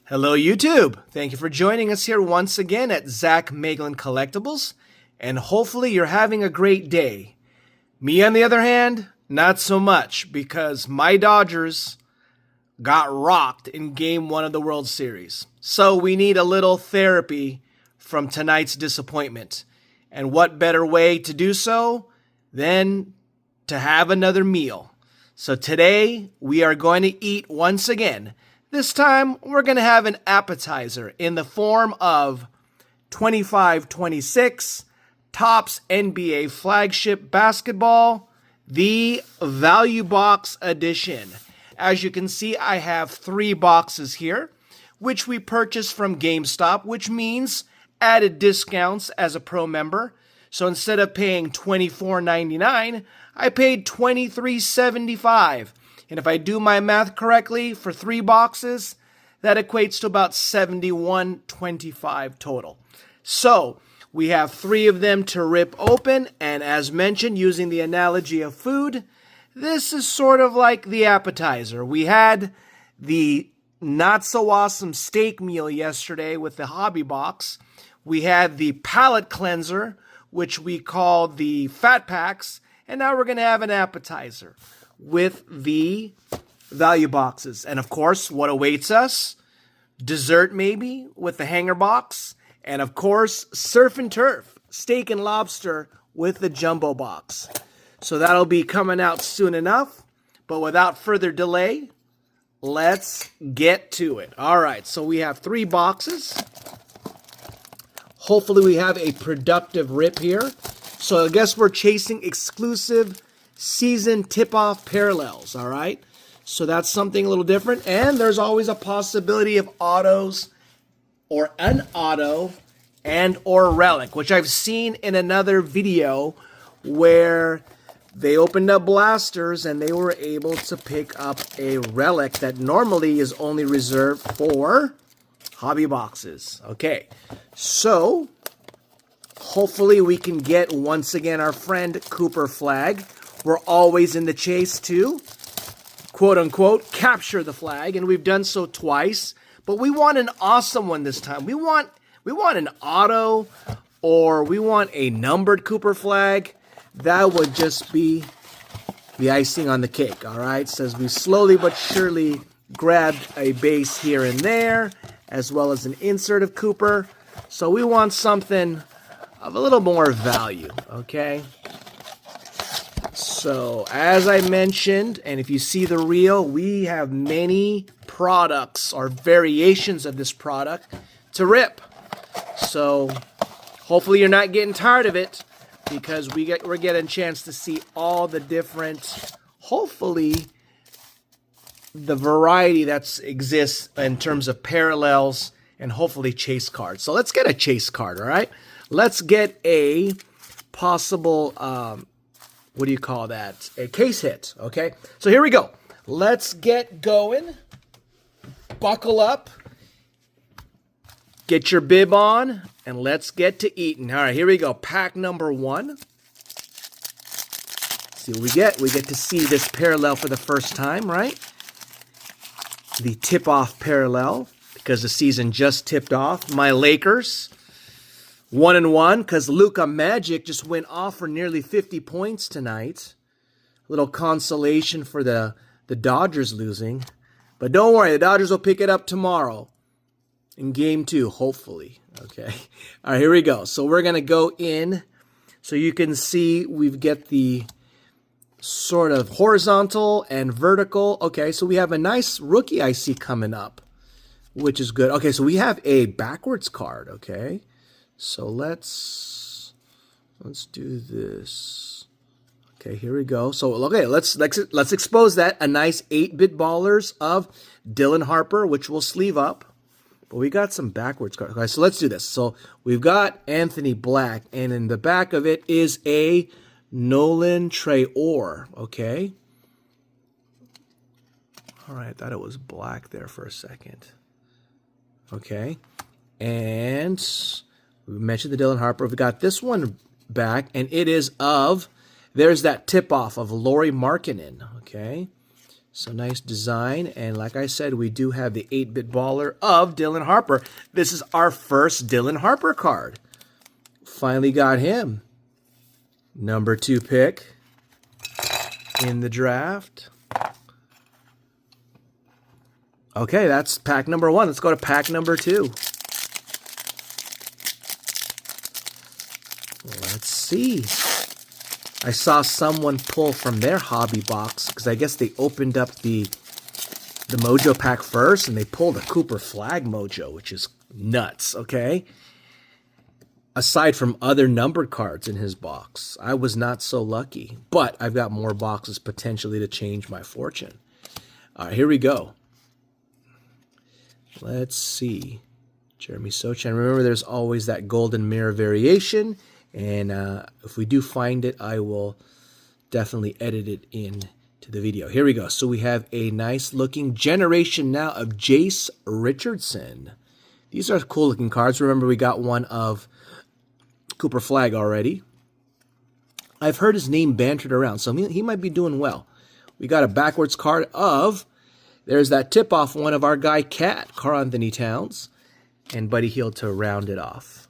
Hello, YouTube. Thank you for joining us here once again at Zach Meglin Collectibles, and hopefully you're having a great day. Me, on the other hand, not so much, because my Dodgers got rocked in Game 1 of the World Series. So we need a little therapy from tonight's disappointment. And what better way to do so than to have another meal? So today we are going to eat once again. This time, we're going to have an appetizer in the form of 25-26 TOPPS NBA Flagship Basketball, the Value Box Edition. As you can see, I have 3 boxes here, which we purchased from Gamestop, which means added discounts as a pro member. So instead of paying $24.99, I paid $23.75. And if I do my math correctly, for 3 boxes, that equates to about $71.25 total. So we have 3 of them to rip open, and as mentioned, using the analogy of food, this is sort of like the appetizer. We had the not-so-awesome steak meal yesterday with the hobby box. We had the palate cleanser, which we call the fat packs, and now we're going to have an appetizer with the value boxes. And of course, what awaits us? Dessert maybe with the hanger box. And of course, surf and turf, steak and lobster with the jumbo box. So that'll be coming out soon enough. But without further delay, let's get to it. All right, so we have 3 boxes. Hopefully we have a productive rip here. So I guess we're chasing exclusive season tip-off parallels, all right? So that's something a little different. And there's always a possibility of autos or an auto and or relic, which I've seen in another video where they opened up blasters and they were able to pick up a relic that normally is only reserved for hobby boxes. Okay, so hopefully we can get, once again, our friend Cooper Flagg. We're always in the chase to, quote-unquote, capture the flag, and we've done so twice. But we want an awesome one this time. We want an auto, or we want a numbered Cooper Flagg. That would just be the icing on the cake, all right? So as we slowly but surely grabbed a base here and there, as well as an insert of Cooper. So we want something of a little more value, okay? So, as I mentioned, and if you see the reel, we have many products or variations of this product to rip. So, hopefully you're not getting tired of it, because we're getting a chance to see all the different, hopefully, the variety that exists in terms of parallels and hopefully chase cards. So, let's get a chase card, all right? Let's get a possible what do you call that? A case hit, okay? So here we go. Let's get going. Buckle up. Get your bib on, and let's get to eating. All right, here we go. Pack number 1. See what we get. We get to see this parallel for the first time, right? The tip-off parallel, because the season just tipped off. My Lakers, 1-1, because Luka Magic just went off for nearly 50 points tonight. A little consolation for the Dodgers losing. But don't worry, the Dodgers will pick it up tomorrow in Game 2, hopefully. Okay. All right, here we go. So we're going to go in. So you can see we've got the sort of horizontal and vertical. Okay, so we have a nice rookie I see coming up, which is good. Okay, so we have a backwards card, okay? So let's do this. Okay, here we go. So okay, let's expose that. A nice 8-bit ballers of Dylan Harper, which we'll sleeve up. But we got some backwards cards. Okay, so let's do this. So we've got Anthony Black, and in the back of it is a Nolan Traore. Okay. All right, I thought it was black there for a second. Okay, and we mentioned the Dylan Harper. We got this one back, and it is of, there's that tip-off of Lauri Markkanen, okay? So nice design, and like I said, we do have the 8-bit baller of Dylan Harper. This is our first Dylan Harper card. Finally got him. Number 2 pick in the draft. Okay, that's pack number 1. Let's go to pack number 2. Let's see. I saw someone pull from their hobby box because I guess they opened up the Mojo pack first and they pulled a Cooper Flag Mojo, which is nuts, okay? Aside from other numbered cards in his box, I was not so lucky, but I've got more boxes potentially to change my fortune. All right, here we go. Let's see. Jeremy Sochan. Remember, there's always that golden mirror variation. And if we do find it, I will definitely edit it in to the video. Here we go. So we have a nice looking generation now of Jace Richardson. These are cool looking cards. Remember, we got one of Cooper Flag already. I've heard his name bantered around, so he might be doing well. We got a backwards card of, there's that tip-off one of our guy Cat, Karl Anthony Towns, and Buddy Hield to round it off.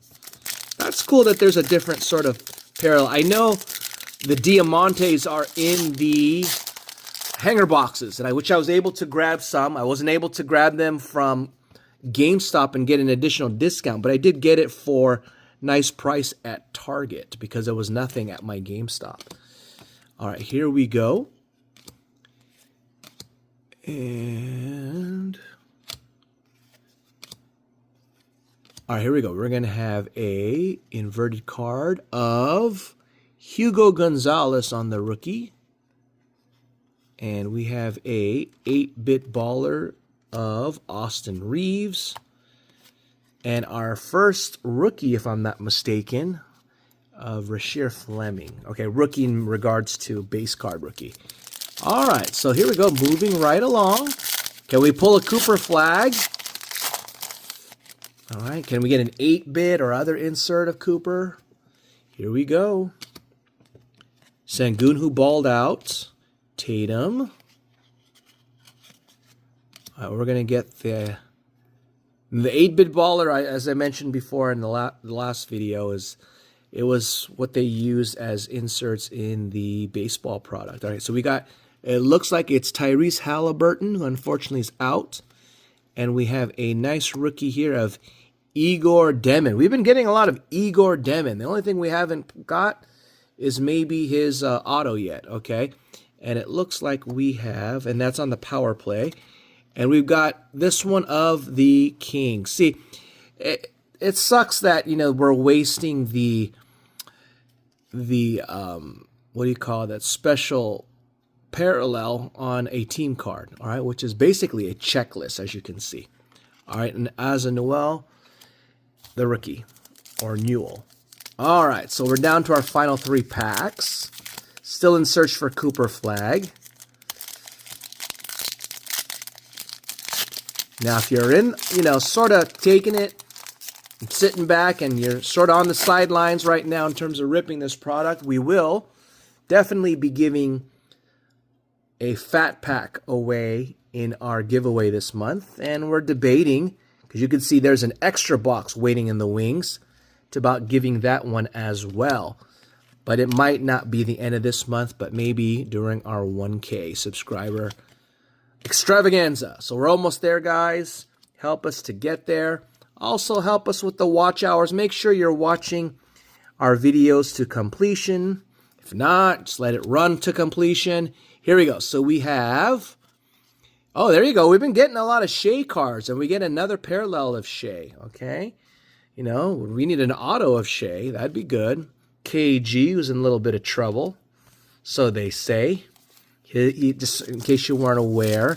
That's cool that there's a different sort of parallel. I know the Diamantes are in the hanger boxes, and which I was able to grab some. I wasn't able to grab them from Gamestop and get an additional discount, but I did get it for nice price at Target because there was nothing at my GameStop. All right, here we go. And all right, here we go. We're going to have a inverted card of Hugo Gonzalez on the rookie. And we have a 8-bit baller of Austin Reeves. And our first rookie, if I'm not mistaken, of Rasheer Fleming. Okay, rookie in regards to base card rookie. All right, so here we go. Moving right along. Can we pull a Cooper Flag? All right, can we get an 8-bit or other insert of Cooper? Here we go. Sengun, who balled out. Tatum. All right, we're going to get the 8-bit baller, as I mentioned before in the last video, it was what they used as inserts in the baseball product. All right, so we got, it looks like it's Tyrese Halliburton, who unfortunately is out. And we have a nice rookie here of Igor Demon. We've been getting a lot of Igor Demon. The only thing we haven't got is maybe his auto yet, okay? And it looks like we have, and that's on the power play. And we've got this one of the Kings. See, it sucks that, you know, we're wasting the what do you call that, special parallel on a team card, all right, which is basically a checklist, as you can see. All right, and as a Noel, the rookie, or Newell. All right, so we're down to our final 3 packs. Still in search for Cooper Flag. Now, if you're in, you know, sort of taking it, and sitting back, and you're sort of on the sidelines right now in terms of ripping this product, we will definitely be giving a fat pack away in our giveaway this month. And we're debating, because you can see there's an extra box waiting in the wings, to about giving that one as well. But it might not be the end of this month, but maybe during our 1K subscriber extravaganza. So we're almost there, guys. Help us to get there. Also help us with the watch hours. Make sure you're watching our videos to completion. If not, just let it run to completion. Here we go. So we have, oh, there you go. We've been getting a lot of Shea cards, and we get another parallel of Shea, okay? You know, we need an auto of Shea. That'd be good. KG was in a little bit of trouble, so they say. He just in case you weren't aware,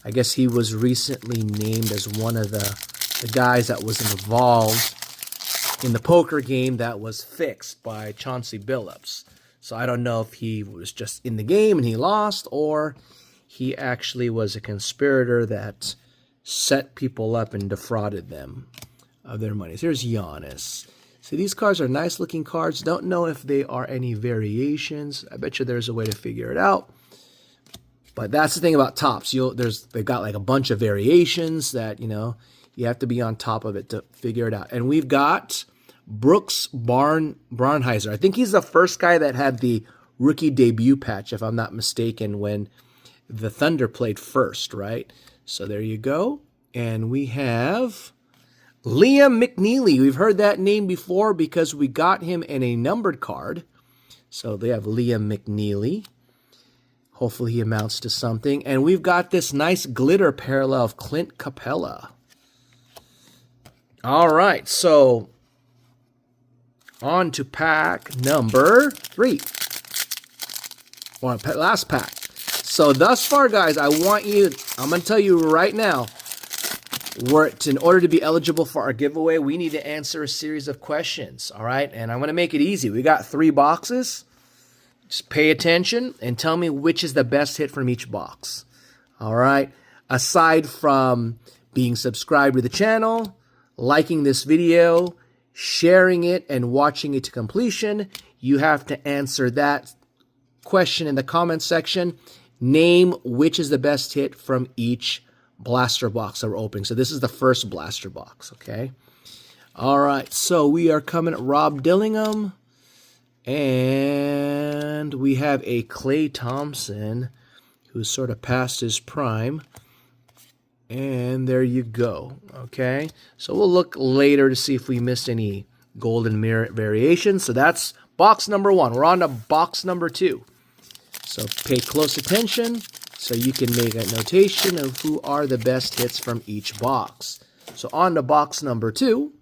I guess he was recently named as one of the guys that was involved in the poker game that was fixed by Chauncey Billups. So I don't know if he was just in the game and he lost, or he actually was a conspirator that set people up and defrauded them of their money. Here's Giannis. See, these cards are nice looking cards. Don't know if they are any variations. I bet you there's a way to figure it out. But that's the thing about Topps. They've got like a bunch of variations that, you have to be on top of it to figure it out. And we've got Brooks Barnheiser. I think he's the first guy that had the rookie debut patch, if I'm not mistaken, when the Thunder played first, right? So there you go. And we have Liam McNeely. We've heard that name before because we got him in a numbered card. So they have Liam McNeely. Hopefully he amounts to something. And we've got this nice glitter parallel of Clint Capella. All right, so on to pack number 3. Or last pack. So thus far, guys, I'm going to tell you right now, in order to be eligible for our giveaway, we need to answer a series of questions, all right? And I'm going to make it easy. We got 3 boxes. Just pay attention and tell me which is the best hit from each box, all right? Aside from being subscribed to the channel, liking this video, sharing it, and watching it to completion, you have to answer that question in the comment section. Name which is the best hit from each blaster box that we're opening. So this is the first blaster box, okay? All right, so we are coming at Rob Dillingham, and we have a Klay Thompson who's sort of past his prime. And there you go, okay? So we'll look later to see if we missed any golden mirror variations. So that's box number 1. We're on to box number 2. So pay close attention so you can make a notation of who are the best hits from each box. So on to box number 2.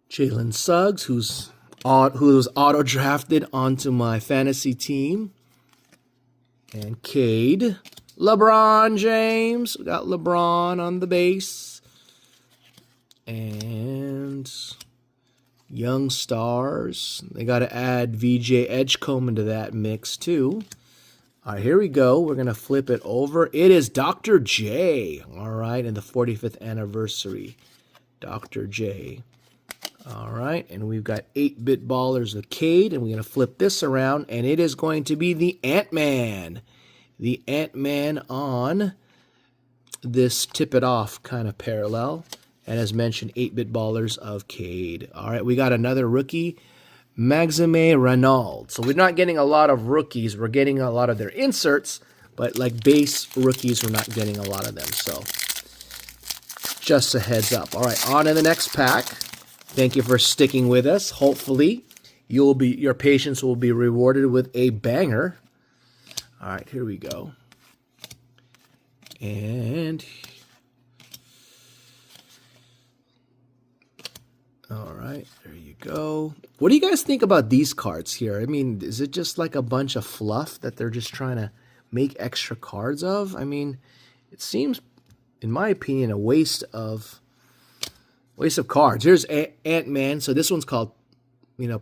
Jalen Suggs, who's auto-drafted onto my fantasy team. And Cade. LeBron James. We got LeBron on the base. And young stars. They got to add VJ Edgecombe into that mix too. All right, here we go. We're going to flip it over. It is Dr. J. All right, in the 45th anniversary. Dr. J. All right, and we've got 8-bit ballers of Cade, and we're going to flip this around, and it is going to be the Ant-Man. The Ant-Man on this tip-it-off kind of parallel. And as mentioned, 8-bit ballers of Cade. All right, we got another rookie, Maxime Renault. So we're not getting a lot of rookies. We're getting a lot of their inserts, but like base rookies, we're not getting a lot of them. So just a heads up. All right, on to the next pack. Thank you for sticking with us. Hopefully, your patience will be rewarded with a banger. All right, here we go. And all right, there you go. What do you guys think about these cards here? I mean, is it just like a bunch of fluff that they're just trying to make extra cards of? I mean, it seems, in my opinion, a waste of cards. Here's Ant-Man. So this one's called,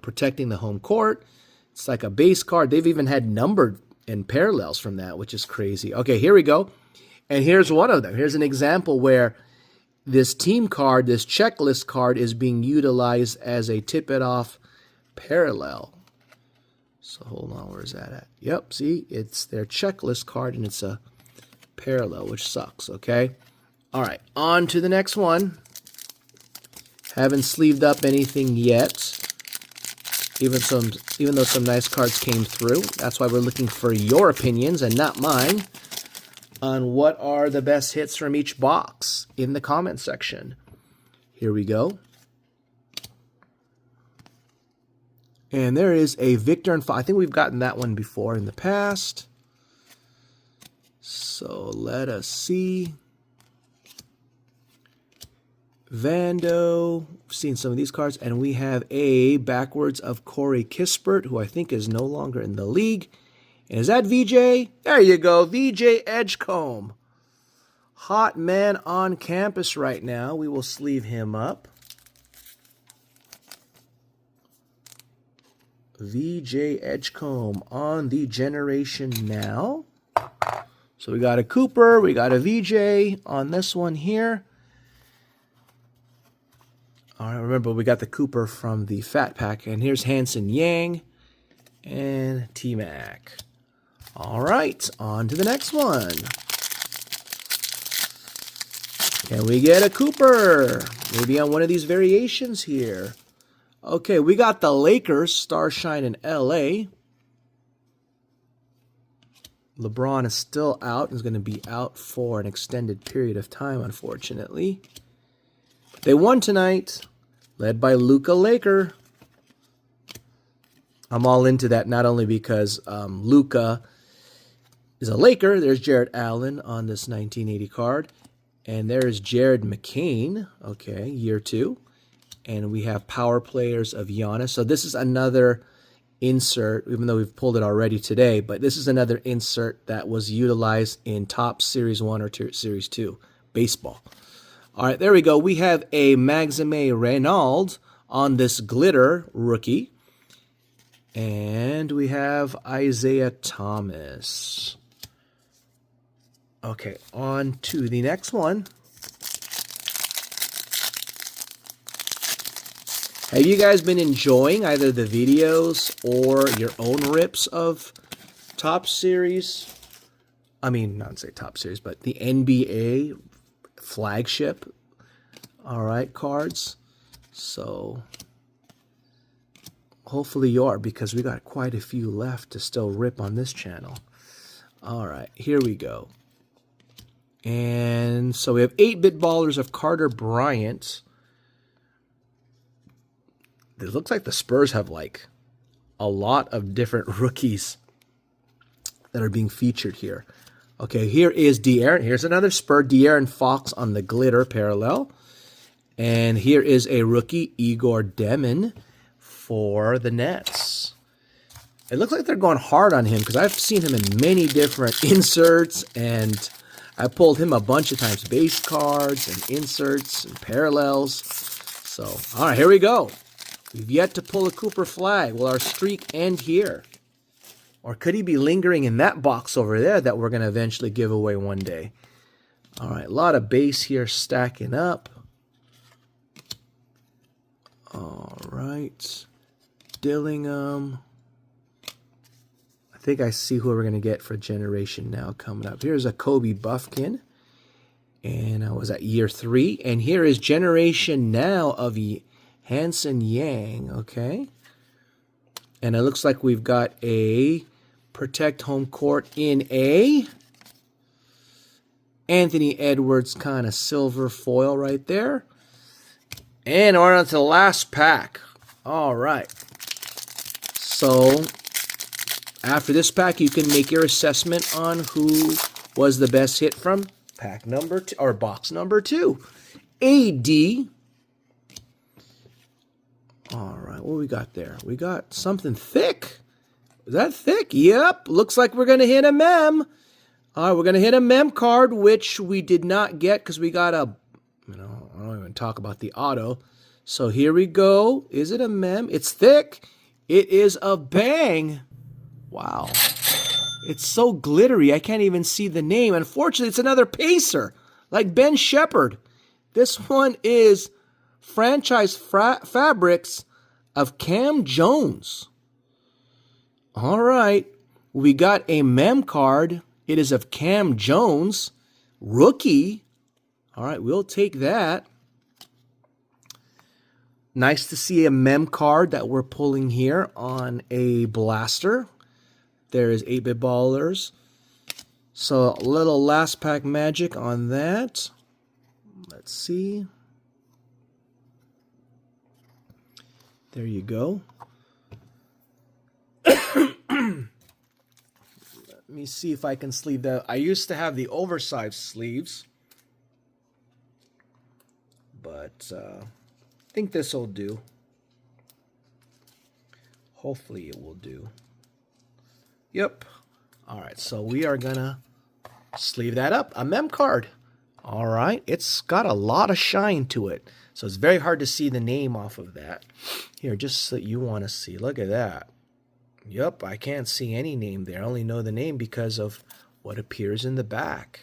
Protecting the Home Court. It's like a base card. They've even had numbered and parallels from that, which is crazy. Okay, here we go. And here's one of them. Here's an example where this team card, this checklist card, is being utilized as a tip-it-off parallel. So hold on, where's that at? Yep, see, it's their checklist card, and it's a parallel, which sucks, okay? All right, on to the next one. Haven't sleeved up anything yet. Even though some nice cards came through. That's why we're looking for your opinions and not mine on what are the best hits from each box in the comment section. Here we go. And there is a Victor and I think we've gotten that one before in the past. So let us see. Vando, we've seen some of these cards, and we have a backwards of Corey Kispert, who I think is no longer in the league. And is that VJ? There you go, VJ Edgecombe. Hot man on campus right now. We will sleeve him up. VJ Edgecombe on the Generation Now. So we got a Cooper, we got a VJ on this one here. All right, remember, we got the Cooper from the Fat Pack. And here's Hanson Yang and T-Mac. All right, on to the next one. Can we get a Cooper? Maybe on one of these variations here. Okay, we got the Lakers, Starshine in LA. LeBron is still out. Is going to be out for an extended period of time, unfortunately. They won tonight, led by Luka Laker. I'm all into that, not only because Luka is a Laker. There's Jared Allen on this 1980 card. And there's Jared McCain, okay, year 2. And we have power players of Giannis. So this is another insert, even though we've pulled it already today, but this is another insert that was utilized in TOPPS Series 1 or Series 2, baseball. All right, there we go. We have a Maxime Reynolds on this glitter rookie. And we have Isaiah Thomas. Okay, on to the next one. Have you guys been enjoying either the videos or your own rips of TOPPS series? I mean, not say TOPPS series, but the NBA flagship, all right, cards. So hopefully you are, because we got quite a few left to still rip on this channel. All right, here we go. And so we have 8-bit ballers of Carter Bryant. It looks like the Spurs have like a lot of different rookies that are being featured here. Okay, here is De'Aaron. Here's another Spur, De'Aaron Fox on the glitter parallel. And here is a rookie, Igor Demon, for the Nets. It looks like they're going hard on him because I've seen him in many different inserts, and I pulled him a bunch of times. Base cards and inserts and parallels. So, all right, here we go. We've yet to pull a Cooper flag. Will our streak end here? Or could he be lingering in that box over there that we're going to eventually give away one day? All right, a lot of base here stacking up. All right. Dillingham. I think I see who we're going to get for Generation Now coming up. Here's a Kobe Buffkin. And I was at year 3. And here is Generation Now of Hanson Yang, okay. And it looks like we've got a Protect Home Court in a Anthony Edwards kind of silver foil right there. And we're on to the last pack. All right. So after this pack, you can make your assessment on who was the best hit from pack number 2 or box number 2. AD. All right, what we got there? We got something thick. Is that thick? Yep. Looks like we're going to hit a mem. All right, we're going to hit a mem card, which we did not get because we got a, I don't even talk about the auto. So here we go. Is it a mem? It's thick. It is a bang. Wow. It's so glittery, I can't even see the name. Unfortunately, it's another Pacer, like Ben Shepherd. This one is Franchise Fabrics of Cam Jones. All right. We got a mem card. It is of Cam Jones. Rookie. All right, we'll take that. Nice to see a mem card that we're pulling here on a blaster. There is 8-bit ballers. So a little last pack magic on that. Let's see. There you go. Let me see if I can sleeve that. I used to have the oversized sleeves, but I think this will do. Hopefully it will do. Yep. All right, so we are going to sleeve that up. A mem card. All right, it's got a lot of shine to it. So it's very hard to see the name off of that. Here, just so you want to see. Look at that. Yep, I can't see any name there. I only know the name because of what appears in the back.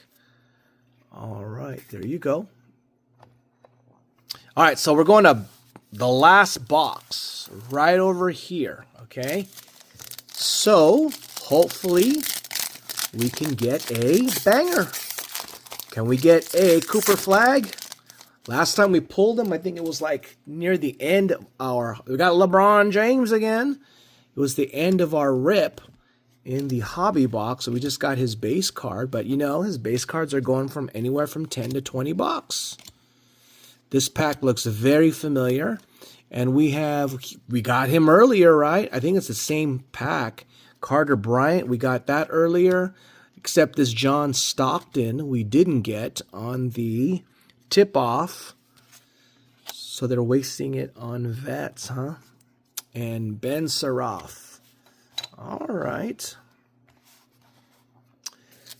All right, there you go. All right, so we're going to the last box right over here, okay? So hopefully we can get a banger. Can we get a Cooper Flagg? Last time we pulled him, I think it was like near the end of our... We got LeBron James again. It was the end of our rip in the hobby box. So we just got his base card. But, you know, his base cards are going from anywhere from 10 to 20 bucks. This pack looks very familiar. And we got him earlier, right? I think it's the same pack. Carter Bryant, we got that earlier. Except this John Stockton we didn't get on the tip-off. So they're wasting it on vets, huh? And Ben Seraph. All right.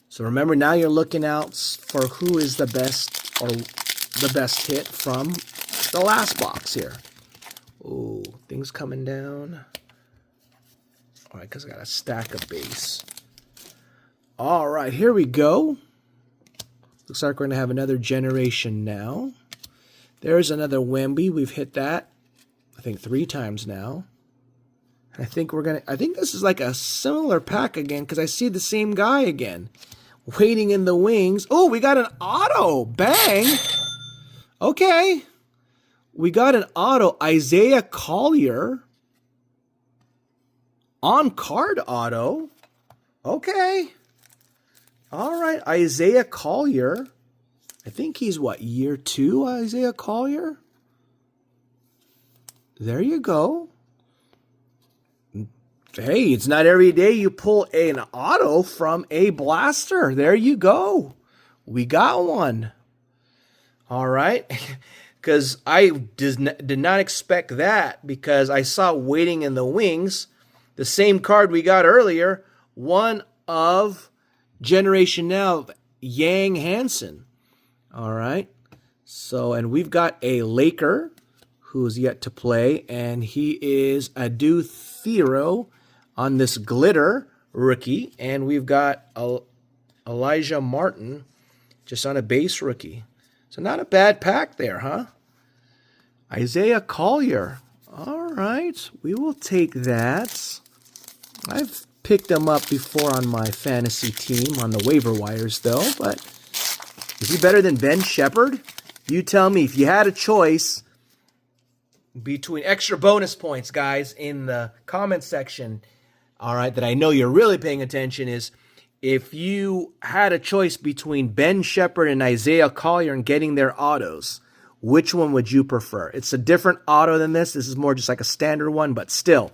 So remember, now you're looking out for who is the best or the best hit from the last box here. Ooh, things coming down. All right, because I got a stack of base. All right, here we go. Looks like we're going to have another generation now. There's another Wemby. We've hit that, I think, 3 times now. I think this is like a similar pack again because I see the same guy again. Waiting in the wings. Oh, we got an auto. Bang. Okay. We got an auto. Isaiah Collier. On card auto. Okay. All right, Isaiah Collier. I think he's, what, year 2, Isaiah Collier? There you go. Hey, it's not every day you pull an auto from a blaster. There you go. We got one. All right. Because I did not expect that because I saw waiting in the wings, the same card we got earlier, one of Generation Now, Yang Hansen. All right. So, and we've got a Laker who's yet to play, and he is Adu Thero on this glitter rookie, and we've got Elijah Martin just on a base rookie. So not a bad pack there, huh? Isaiah Collier. All right. We will take that. I've picked him up before on my fantasy team on the waiver wires, though. But is he better than Ben Shepherd? You tell me. If you had a choice between extra bonus points, guys, in the comment section, all right, that I know you're really paying attention, is if you had a choice between Ben Shepherd and Isaiah Collier and getting their autos, which one would you prefer? It's a different auto than this. This is more just like a standard one, but still,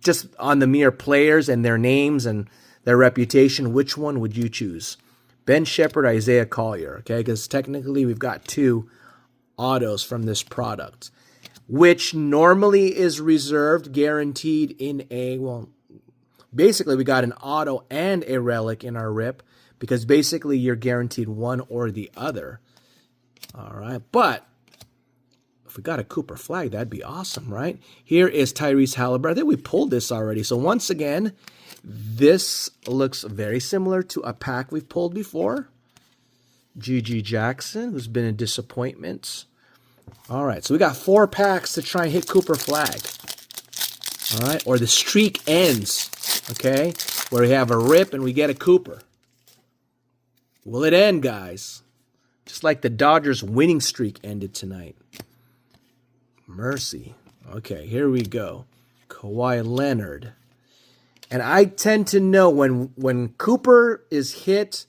just on the mere players and their names and their reputation, which one would you choose? Ben Shepherd, Isaiah Collier, okay? Because technically we've got 2 autos from this product, which normally is reserved, guaranteed in a, well, basically we got an auto and a relic in our rip because basically you're guaranteed one or the other. All right, but if we got a Cooper Flagg, that'd be awesome, right? Here is Tyrese Halliburton. I think we pulled this already. So once again, this looks very similar to a pack we've pulled before. G.G. Jackson, who's been a disappointment. All right, so we got 4 packs to try and hit Cooper Flagg. All right, or the streak ends, okay, where we have a rip and we get a Cooper. Will it end, guys? Just like the Dodgers' winning streak ended tonight. Mercy. Okay, here we go. Kawhi Leonard. And I tend to know when Cooper is hit,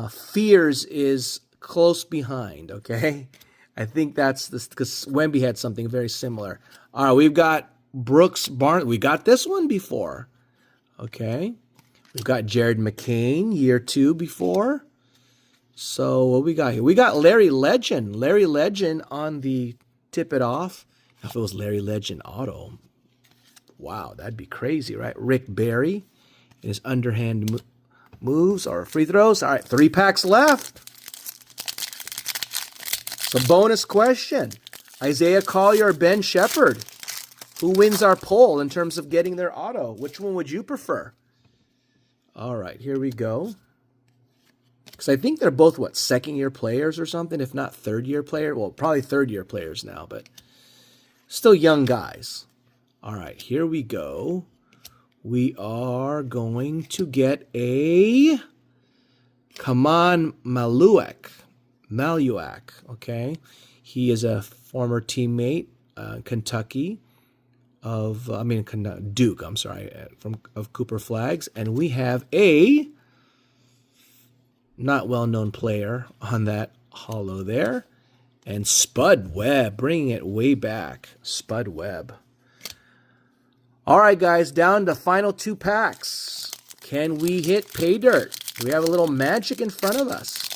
Fears is close behind, okay? I think that's this because Wemby had something very similar. All right, we've got Brooks Barnes. We got this one before. Okay. We've got Jared McCain, year 2 before. So what we got here? We got Larry Legend. Larry Legend on the tip it off. If it was Larry Legend auto, wow, that'd be crazy, right? Rick Barry and his underhand moves or free throws. All right, 3 packs left. So bonus question. Isaiah Collier or Ben Shepherd? Who wins our poll in terms of getting their auto? Which one would you prefer? All right, here we go. Because I think they're both, what, second-year players or something, if not third-year players. Well, probably third-year players now, but still young guys. All right, here we go. we are going to get a Kaman Maluak, okay? He is a former teammate, Kentucky, Duke, I'm sorry, of Cooper Flags. And we have a not well-known player on that holo there. And Spud Webb, bringing it way back. Spud Webb. All right, guys, down to final 2 packs. Can we hit pay dirt? We have a little magic in front of us.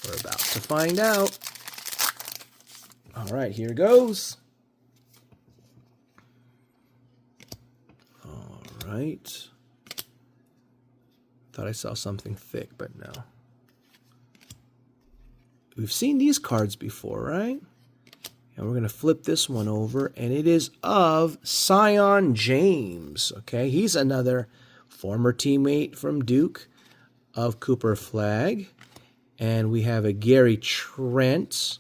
We're about to find out. All right, here goes. All right. Thought I saw something thick, but no. We've seen these cards before, right? And we're going to flip this one over, and it is of Sion James. Okay, he's another former teammate from Duke of Cooper Flagg. And we have a Gary Trent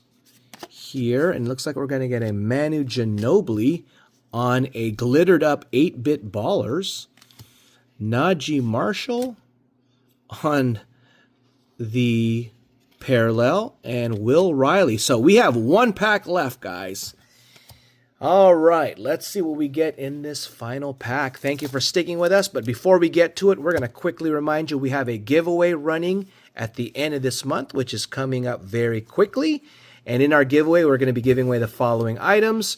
here, and it looks like we're going to get a Manu Ginobili on a glittered up 8-bit ballers. Najee Marshall on the parallel, and Will Riley. So we have 1 pack left, guys. All right, let's see what we get in this final pack. Thank you for sticking with us, but before we get to it, we're going to quickly remind you we have a giveaway running at the end of this month, which is coming up very quickly. And in our giveaway, we're going to be giving away the following items: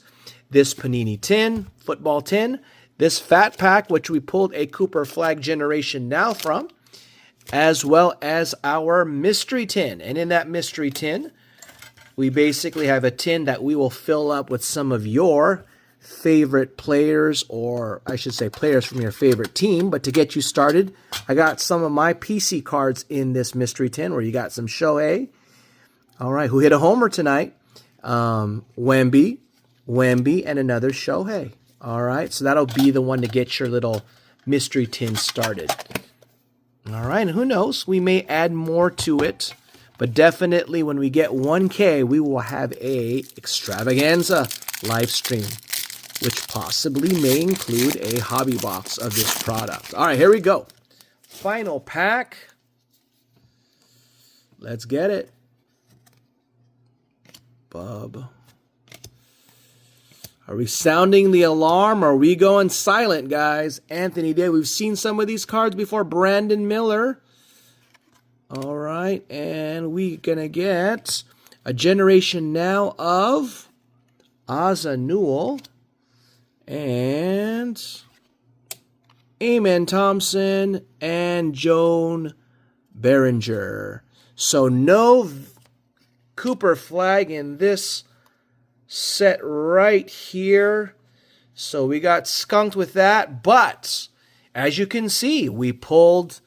this Panini tin, football tin, this fat pack, which we pulled a Cooper Flagg Generation Now from, as well as our mystery tin. And in that mystery tin, we basically have a tin that we will fill up with some of your favorite players, or I should say players from your favorite team. But to get you started, I got some of my PC cards in this mystery tin, where you got some Shohei, all right, who hit a homer tonight, Wemby, and another Shohei. All right, so that'll be the one to get your little mystery tin started. All right, and who knows, we may add more to it, but definitely when we get 1K, we will have a extravaganza live stream, which possibly may include a hobby box of this product. All right, here we go. Final pack. Let's get it. Bub. Are we sounding the alarm, or are we going silent, guys? Anthony Day. We've seen some of these cards before. Brandon Miller. All right, and we're going to get a Generation Now of Asa Newell and Amen Thompson and Joan Behringer. So no Cooper Flagg in this set right here. So we got skunked with that, but as you can see, we pulled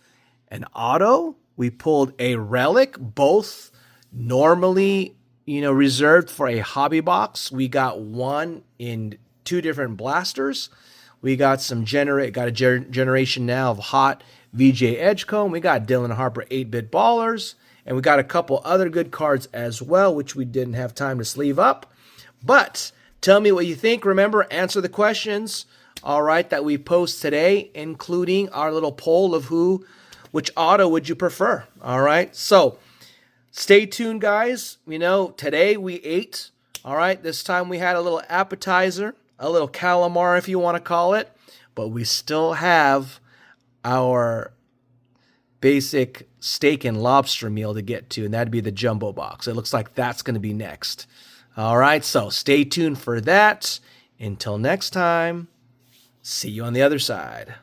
an auto, we pulled a relic, both normally, reserved for a hobby box. We got one in 2 different blasters. We got some Generation Now of hot VJ Edgecombe. We got Dylan Harper 8-bit ballers, and we got a couple other good cards as well, which we didn't have time to sleeve up. But tell me what you think. Remember, answer the questions, all right, that we post today, including our little poll of which auto would you prefer, all right? So stay tuned, guys. Today we ate, all right? This time we had a little appetizer, a little calamari if you want to call it, but we still have our basic steak and lobster meal to get to, and that'd be the jumbo box. It looks like that's going to be next. All right, so stay tuned for that. Until next time, see you on the other side.